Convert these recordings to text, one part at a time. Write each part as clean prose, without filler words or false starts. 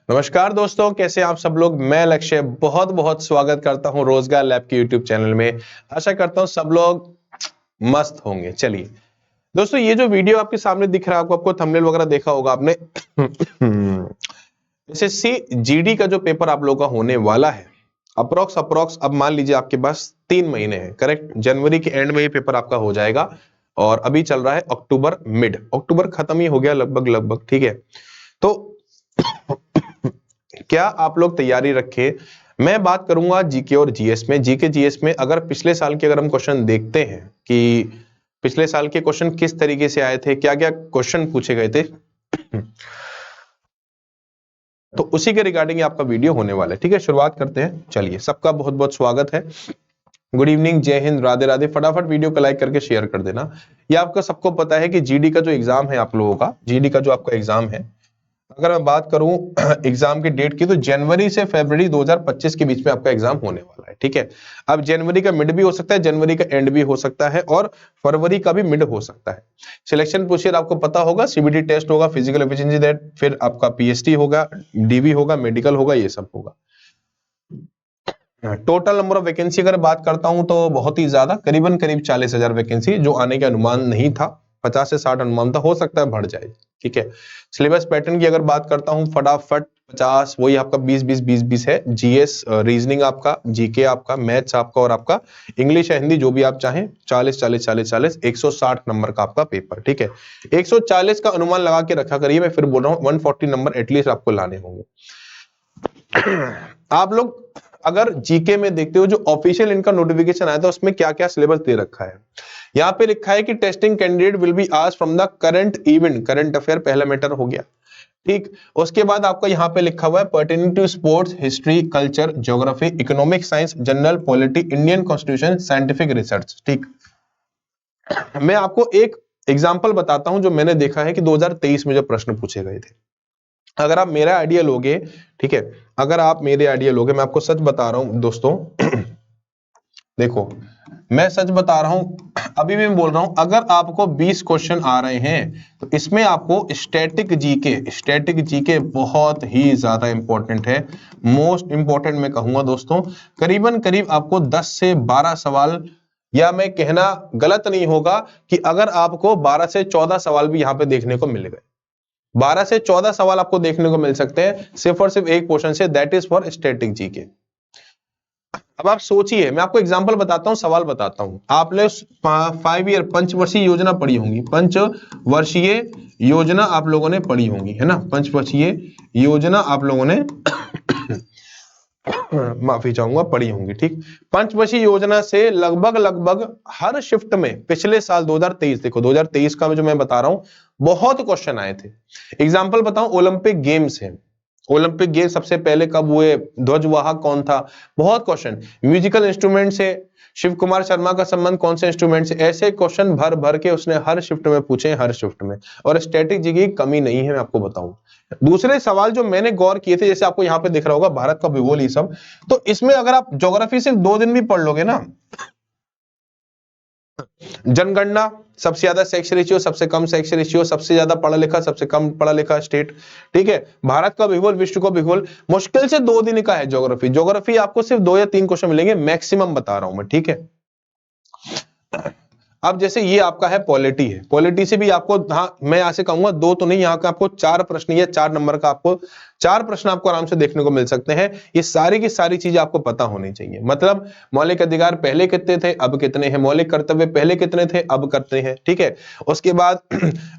नमस्कार दोस्तों, कैसे आप सब लोग। मैं लक्ष्य बहुत बहुत स्वागत करता हूं रोजगार लैब के यूट्यूब चैनल में। आशा करता हूं सब लोग मस्त होंगे। चलिए दोस्तों, ये जो वीडियो आपके सामने दिख रहा है, आपको थंबनेल वगैरह देखा होगा आपने। एसएससी जीडी का जो पेपर आप लोगों का होने वाला है, अप्रोक्स अब मान लीजिए आपके पास 3 महीने हैं। करेक्ट, जनवरी के एंड में ये पेपर आपका हो जाएगा और अभी चल रहा है अक्टूबर, मिड अक्टूबर खत्म ही हो गया लगभग। ठीक है, तो क्या आप लोग तैयारी रखें। मैं बात करूंगा जीके और जीएस में। जीके जीएस में अगर पिछले साल के अगर हम क्वेश्चन देखते हैं कि पिछले साल के क्वेश्चन किस तरीके से आए थे, क्या क्या क्वेश्चन पूछे गए थे, तो उसी के रिगार्डिंग आपका वीडियो होने वाला है। ठीक है, शुरुआत करते हैं। चलिए, सबका बहुत बहुत स्वागत है। गुड इवनिंग, जय हिंद, राधे राधे। फटाफट वीडियो को लाइक करके शेयर कर देना। ये आपका सबको पता है कि जीडी का जो एग्जाम है आप लोगों का, जीडी का जो आपका एग्जाम है, अगर मैं बात करूं एग्जाम की डेट की, तो जनवरी से फरवरी 2025 के बीच में आपका एग्जाम होने वाला है। ठीक है, अब जनवरी का मिड भी हो सकता है, जनवरी का एंड भी हो सकता है और फरवरी का भी मिड हो सकता है। सिलेक्शन प्रोसीजर आपको पता होगा, सीबीटी टेस्ट होगा, फिजिकल एफिशिएंसी टेस्ट, फिर आपका पीएसटी होगा, डीवी होगा, मेडिकल होगा, ये सब होगा। टोटल नंबर ऑफ वैकेंसी अगर बात करता हूं तो बहुत ही ज्यादा, करीब 40,000 वैकेंसी जो आने का अनुमान नहीं था। 50 से 60 अनुमान था, हो सकता है बढ़ जाए। ठीक है, सिलेबस पैटर्न की अगर बात करता हूं, फटाफट 50 वही आपका 20-20-20-20 है। जीएस, रीजनिंग आपका, जीके आपका, मैथ्स आपका और आपका इंग्लिश या हिंदी जो भी आप चाहें, 40-40-40-40 160 नंबर का आपका पेपर। ठीक है, 140 का अनुमान लगा के रखा करिए। मैं फिर बोल रहा हूं 140 नंबर एटलीस्ट आपको लाने होंगे। आप लोग अगर जीके में देखते हो, जो ऑफिशियल इनका नोटिफिकेशन आया था उसमें क्या क्या सिलेबस दे रखा है। यहां पे लिखा है कि testing candidate will be asked from the current event, current affair पहला मैटर हो गया। ठीक, उसके बाद आपका यहां पे लिखा हुआ है pertaining to sports, history, culture, geography, economic science, general polity, Indian constitution, scientific research. ठीक, मैं आपको एक एग्जाम्पल बताता हूं जो मैंने देखा है कि 2023 में जो प्रश्न पूछे गए थे। अगर आप मेरा आइडिया लोगे, ठीक है, अगर आप मेरे आइडिया लोगे, मैं आपको सच बता रहा हूं दोस्तों, देखो मैं सच बता रहा हूं, अभी भी मैं बोल रहा हूं, अगर आपको 20 क्वेश्चन आ रहे हैं तो इसमें आपको स्टैटिक जीके बहुत ही ज्यादा इंपॉर्टेंट है। मोस्ट इंपॉर्टेंट मैं कहूंगा दोस्तों, करीब आपको 10 से 12 सवाल, या मैं कहना गलत नहीं होगा कि अगर आपको 12 से 14 सवाल भी यहां पे देखने को मिल गए, 12 से 14 सवाल आपको देखने को मिल सकते हैं सिर्फ और सिर्फ एक क्वेश्चन से, that is for static GK. अब आप सोचिए, मैं आपको एग्जांपल बताता हूं, सवाल बताता हूं। आपने 5 ईयर पंचवर्षीय योजना पढ़ी होंगी, पंचवर्षीय योजना आप लोगों ने पढ़ी होंगी, है ना, पंचवर्षीय योजना आप लोगों ने माफी चाहूंगा पढ़ी होंगी। ठीक, पंचवर्षीय योजना से लगभग हर शिफ्ट में पिछले साल 2023, देखो 2023 का जो मैं बता रहा हूं, बहुत क्वेश्चन आए थे। एग्जांपल बताऊं, ओलंपिक गेम्स है, ओलंपिक गेम सबसे पहले कब हुए, ध्वजवाहक कौन था, बहुत क्वेश्चन। म्यूजिकल इंस्ट्रूमेंट से शिव कुमार शर्मा का संबंध कौन से इंस्ट्रूमेंट से, ऐसे क्वेश्चन भर भर के उसने हर शिफ्ट में पूछे, हर शिफ्ट में। और स्टैटिक जीके की कमी नहीं है, मैं आपको बताऊं। दूसरे सवाल जो मैंने गौर किए थे, जैसे आपको यहां पे दिख रहा होगा भारत का भूगोल, ये सब, तो इसमें अगर आप ज्योग्राफी सिर्फ 2 दिन भी पढ़ लोगे ना, जनगणना, सबसे ज्यादा सेक्स रेशियो, सबसे कम सेक्स रेशियो, सबसे ज्यादा पढ़ा लिखा, सबसे कम पढ़ा लिखा स्टेट, ठीक है, भारत का भूगोल, विश्व का भूगोल, मुश्किल से 2 दिन का है। ज्योग्राफी आपको सिर्फ 2 या 3 क्वेश्चन मिलेंगे मैक्सिमम, बता रहा हूं मैं। ठीक है, अब जैसे ये आपका है पॉलिटी, है पॉलिटी से भी आपको, हाँ मैं यहां से कहूंगा 2 तो नहीं, यहाँ का आपको 4 प्रश्न या 4 नंबर का आपको 4 प्रश्न आपको आराम से देखने को मिल सकते हैं। ये सारी की सारी चीजें आपको पता होनी चाहिए। मतलब मौलिक अधिकार पहले कितने थे, अब कितने हैं, मौलिक कर्तव्य पहले कितने थे, अब करते हैं। ठीक है, उसके बाद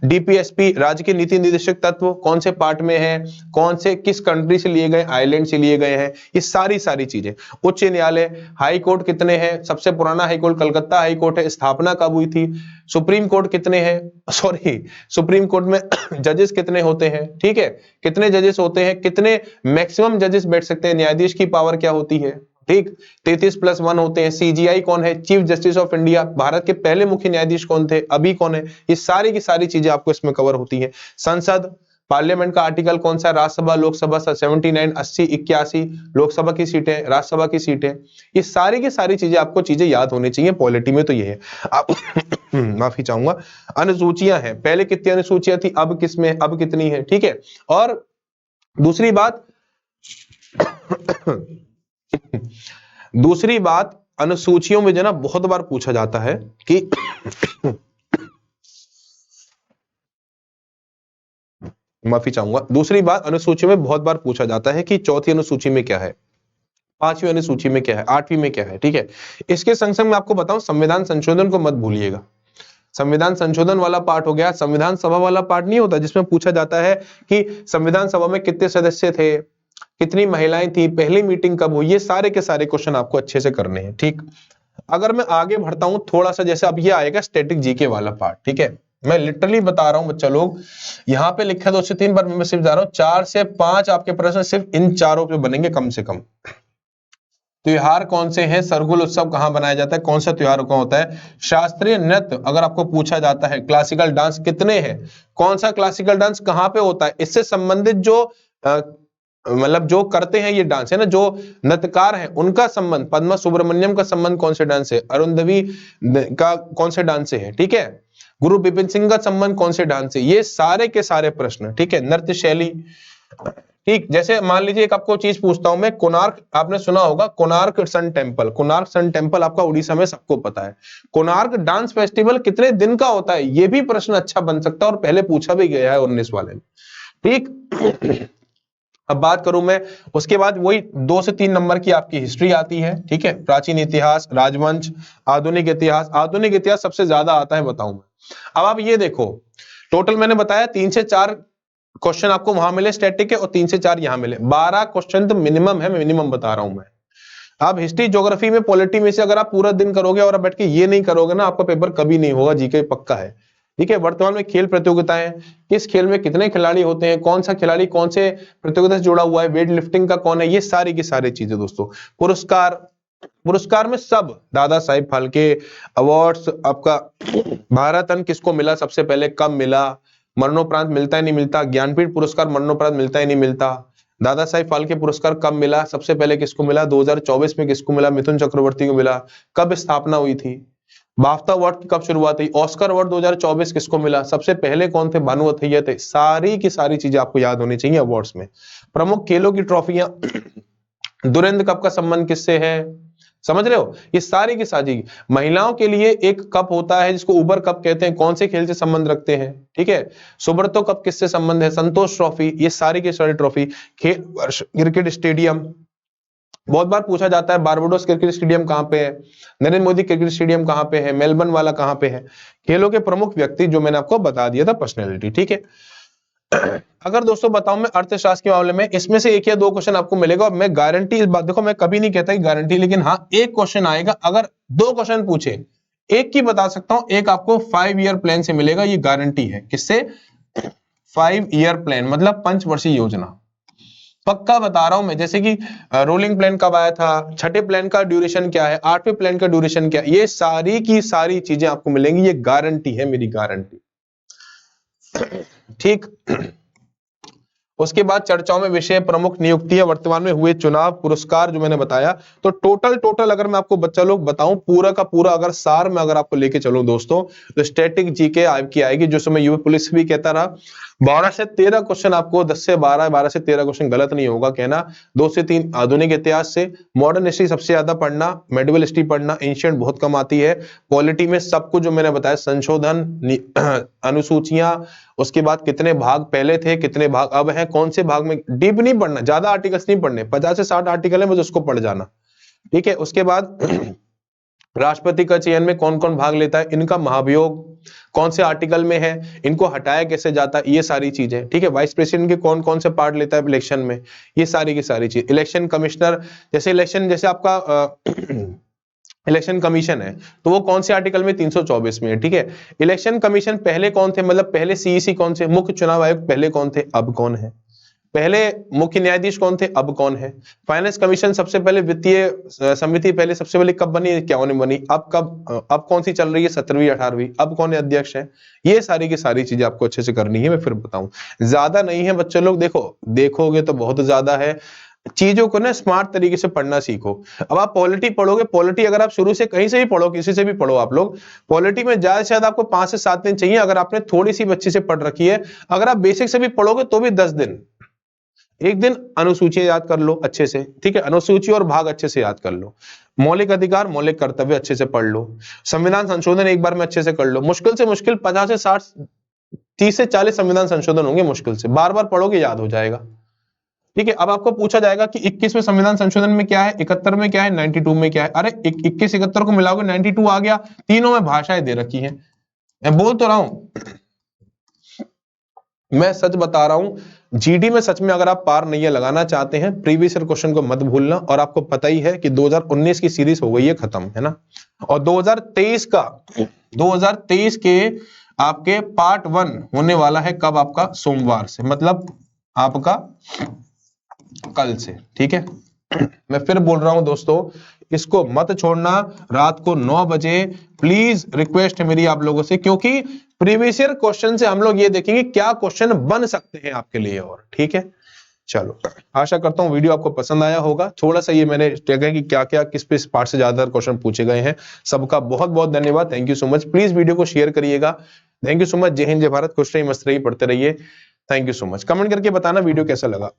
डीपीएसपी, राज्य के नीति निर्देशक तत्व कौन से पार्ट में है, कौन से किस कंट्री से लिए गए, आइलैंड से लिए गए हैं, ये सारी चीजें। उच्च न्यायालय, हाई कोर्ट कितने हैं, सबसे पुराना high court Calcutta high court है, स्थापना कब हुई थी, सुप्रीम कोर्ट कितने हैं, सॉरी सुप्रीम कोर्ट में जजेस कितने होते हैं, ठीक है, कितने जजेस होते हैं, कितने मैक्सिमम जजेस बैठ सकते हैं, न्यायाधीश की पावर क्या होती है। ठीक, 33+1 होते हैं। सीजीआई कौन है, chief justice of India, Bharat के पहले मुख्य न्यायाधीश कौन थे, अभी कौन है, ये सारी की सारी चीजें आपको इसमें कवर होती है। संसद, पार्लियामेंट का आर्टिकल कौन सा, राज्यसभा, लोकसभा, 79, 80, 81 लोकसभा की सीटें, राज्यसभा की सीटें, ये सारी की सारी चीजें आपको चीजें याद होनी चाहिए। पॉलिटी में तो ये है। आप माफी चाहूंगा, अनुसूचियां हैं, पहले कितनी अनुसूचियां थी, अब किसमें, अब कितनी है। ठीक है, और दूसरी बात, दूसरी बात, अनुसूचियों में जो ना बहुत बार पूछा जाता है कि माफी चाहूंगा, दूसरी बात, अनुसूची में बहुत बार पूछा जाता है कि चौथी अनुसूची में क्या है, पांचवी अनुसूची में क्या है, आठवीं में क्या है, ठीक है। इसके संग संग मैं आपको बताऊं, संविधान संशोधन को मत भूलिएगा। संविधान संशोधन वाला पार्ट हो गया, संविधान सभा वाला पार्ट नहीं होता जिसमें पूछा जाता है कि संविधान सभा में कितने सदस्य थे, कितनी महिलाएं थी, पहली मीटिंग कब हुई, ये सारे के सारे क्वेश्चन आपको अच्छे से करने हैं, ठीक। अगर मैं आगे बढ़ता हूं थोड़ा सा, जैसे अब ये आएगा स्टैटिक जीके वाला पार्ट, ठीक है। मैं लिटरली बता रहा हूं बच्चा लोग, यहाँ पे लिखा 2 से 3 बार, मैं सिर्फ जा रहा हूं 4 से 5 आपके प्रश्न सिर्फ इन चारों पे बनेंगे कम से कम। त्योहार कौन से हैं, सरगुल उत्सव कहां बनाया जाता है, कौन सा त्योहार कौन होता है, शास्त्रीय नृत्य अगर आपको पूछा जाता है, क्लासिकल डांस कितने हैं, कौन सा क्लासिकल डांस कहां पे होता है, इससे संबंधित जो मतलब जो करते हैं ये डांस है ना, जो नृत्यकार हैं उनका संबंध, पद्मा सुब्रमण्यम का संबंध कौन से डांस से, अरुंधवी का कौन से डांस से है, ठीक है। गुरु बिपिन सिंह का संबंध कौन से डांस से, ये सारे के सारे प्रश्न, ठीक है। नृत्य शैली, ठीक। जैसे मान लीजिए एक आपको चीज पूछता हूं मैं, कोणार्क आपने सुना होगा, Konark sun temple, Konark sun temple आपका उड़ीसा में सबको पता है। कोणार्क डांस फेस्टिवल कितने दिन का होता है, ये भी प्रश्न अच्छा बन सकता है और पहले पूछा भी गया है 19 वाले में, ठीक। अब बात करूं मैं, उसके बाद वही 2 से 3 नंबर की आपकी हिस्ट्री आती है, ठीक है। प्राचीन इतिहास, राजवंश, आधुनिक इतिहास, आधुनिक इतिहास सबसे ज्यादा आता है बताऊं मैं। अब आप ये देखो, टोटल मैंने बताया 3 से 4 क्वेश्चन आपको वहां मिले स्टैटिक के, और 3 से 4 यहां मिले, 12 क्वेश्चन तो मिनिमम है, मिनिमम बता रहा हूं मैं। आप हिस्ट्री, ज्योग्राफी में, पॉलिटी में से अगर आप पूरा दिन करोगे और बैठ के ये नहीं करोगे ना, आपका पेपर कभी नहीं होगा, जीके पक्का है, ठीक है। वर्तमान में खेल प्रतियोगिताएं, किस खेल में कितने खिलाड़ी होते हैं, कौन सा खिलाड़ी कौन से प्रतियोगिता से जुड़ा हुआ है, वेट लिफ्टिंग का कौन है, ये सारी की सारी चीजें दोस्तों। पुरस्कार, पुरस्कार में सब, दादा साहिब फाल्के अवार्ड्स आपका, भारत रत्न किसको मिला सबसे पहले, कब मिला, मरणोपरांत मिलता है नहीं मिलता, ज्ञानपीठ पुरस्कार मरणोपरांत मिलता है नहीं मिलता, दादा साहिब फाल्के पुरस्कार कब मिला सबसे पहले, किसको मिला, 2024 में किसको मिला, मिथुन चक्रवर्ती को मिला, कब स्थापना हुई थी, बाफ्ता अवार्ड की कब शुरुआत हुई, ऑस्कर अवार्ड 2024 किसको मिला, सबसे पहले कौन थे, भानु अथैया थे। सारी की सारी चीजें आपको याद होनी चाहिए अवार्ड्स में। प्रमुख खेलों की ट्रॉफियां, दुरेंद्र कप का संबंध किससे है, समझ रहे हो, ये सारी की सारी। महिलाओं के लिए एक कप होता है जिसको उबर कप कहते हैं, कौन से खेल से संबंध रखते हैं, ठीक है। सुब्रतो कप किससे संबंध है, संतोष ट्रॉफी, ये सारी की सारी ट्रॉफी। खेल वर्ष, क्रिकेट स्टेडियम बहुत बार पूछा जाता है, बारबाडोस क्रिकेट स्टेडियम कहां पे है, नरेंद्र मोदी क्रिकेट स्टेडियम कहां पे है, मेलबर्न वाला कहां पे है। खेलों के प्रमुख व्यक्ति जो मैंने आपको बता दिया था, पर्सनैलिटी, ठीक है। अगर दोस्तों बताऊं मैं अर्थशास्त्र के मामले में, इसमें से 1 या 2 क्वेश्चन आपको मिलेगा, और मैं गारंटी इस बात, देखो मैं कभी नहीं कहता कि गारंटी, लेकिन हाँ 1 क्वेश्चन आएगा। अगर 2 क्वेश्चन पूछे, एक की बता सकता हूं, एक आपको 5 ईयर प्लान से मिलेगा, ये गारंटी है। किससे, 5 ईयर प्लान मतलब पंचवर्षीय योजना, पक्का बता रहा हूं मैं। जैसे कि रोलिंग प्लान कब आया था, छठे प्लान का ड्यूरेशन क्या है, 8वें प्लान का ड्यूरेशन क्या है, ये सारी की सारी चीजें आपको मिलेंगी, ये गारंटी है, मेरी गारंटी, ठीक। उसके बाद चर्चाओं में विषय, प्रमुख नियुक्तियां, वर्तमान में हुए चुनाव, पुरस्कार जो मैंने बताया। तो टोटल अगर मैं आपको बच्चा लोग बताऊं, पूरा का पूरा अगर सार में अगर आपको लेके चलूं दोस्तों, तो स्टैटिक जीके आपकी आएगी, जो समय यूपी पुलिस भी कहता रहा, 12 से 13 क्वेश्चन आपको, 10 से 12, 12 से 13 क्वेश्चन गलत नहीं होगा कहना। 2 से 3 आधुनिक इतिहास से, मॉडर्न हिस्ट्री सबसे ज्यादा पढ़ना, मेडिवल हिस्ट्री पढ़ना, एंशिएंट बहुत कम आती है। पॉलिटी में सब कुछ जो मैंने बताया, संशोधन, अनुसूचियां, उसके बाद कितने भाग पहले थे, कितने भाग अब हैं, कौन से भाग में, डीप नहीं पढ़ना, ज्यादा आर्टिकल्स नहीं पढ़ने, 50 से 60 आर्टिकल है, मुझे उसको पढ़ जाना, ठीक है। उसके बाद राष्ट्रपति का चयन में कौन कौन भाग लेता है, इनका महाभियोग कौन से आर्टिकल में है, इनको हटाया कैसे जाता है, ये सारी चीजें, ठीक है। वाइस प्रेसिडेंट के कौन कौन से पार्ट लेता है इलेक्शन में, ये सारी की सारी चीज। इलेक्शन कमिश्नर, जैसे इलेक्शन, जैसे आपका इलेक्शन कमीशन है, तो वो कौन से आर्टिकल में, 324 में है, ठीक है। इलेक्शन कमीशन पहले कौन थे, मतलब पहले सीईसी कौन थे, मुख्य चुनाव आयोग पहले कौन थे, अब कौन है, पहले मुख्य न्यायाधीश कौन थे, अब कौन है। फाइनेंस कमीशन सबसे पहले, वित्तीय समिति पहले सबसे पहले कब बनी, क्या बनी, अब कौन सी चल रही है, 17वीं 18वीं, अब कौन है अध्यक्ष है। ये सारी की सारी चीजें आपको अच्छे से करनी है, मैं फिर बताऊं, ज्यादा नहीं है बच्चे लोग, देखोगे तो बहुत ज्यादा है। चीजों को ना स्मार्ट तरीके से पढ़ना सीखो। अब आप पॉलिटी पढ़ोगे, पॉलिटी अगर आप शुरू से कहीं से भी पढ़ो, किसी से भी पढ़ो, आप लोग पॉलिटी में ज्यादा से ज्यादा आपको 5 से 7 दिन चाहिए, अगर आपने थोड़ी सी बच्ची से पढ़ रखी है। अगर आप बेसिक से भी पढ़ोगे तो भी 10 दिन, एक दिन अनुसूची याद कर लो अच्छे से, ठीक है, अनुसूची और भाग अच्छे से याद कर लो, मौलिक अधिकार मौलिक कर्तव्य अच्छे से पढ़ लो, संविधान संशोधन एक बार में अच्छे से कर लो, मुश्किल से मुश्किल 50 से 60 30 से 40 संविधान संशोधन होंगे, मुश्किल से बार बार पढ़ोगे याद हो जाएगा, ठीक है। अब आपको पूछा जाएगा कि 21वें संविधान संशोधन में क्या है, 71 में क्या है, 92 में क्या है, अरे 21 71 को मिलाओगे 92 आ गया, तीनों में भाषाएं दे रखी हैं, मैं बोल तो रहा हूं, मैं सच बता रहा हूं, जीडी में सच में अगर आप पार नहीं लगाना चाहते हैं, प्रीवियस ईयर क्वेश्चन को मत भूलना, और आपको पता ही है कि 2019 की सीरीज हो गई है खत्म, है ना, और 2023 के आपके पार्ट 1 होने वाला है कब, आपका सोमवार से, मतलब आपका कल से, ठीक है। मैं फिर बोल रहा हूं दोस्तों, इसको मत छोड़ना, रात को 9 बजे प्लीज, रिक्वेस्ट है मेरी आप लोगों से, क्योंकि प्रीवियस ईयर क्वेश्चन से हम लोग ये देखेंगे क्या क्वेश्चन बन सकते हैं आपके लिए, और ठीक है। चलो, आशा करता हूं वीडियो आपको पसंद आया होगा, थोड़ा सा ये मैंने देखा कि क्या क्या किस पे पार्ट से ज्यादा क्वेश्चन पूछे गए हैं। सबका बहुत बहुत धन्यवाद, thank you so much, please video को शेयर करिएगा, थैंक यू सो मच, जय हिंद जय भारत, खुश रहिए मस्त रहिए, पढ़ते रहिए, thank you so much, comment करके बताना वीडियो कैसा लगा।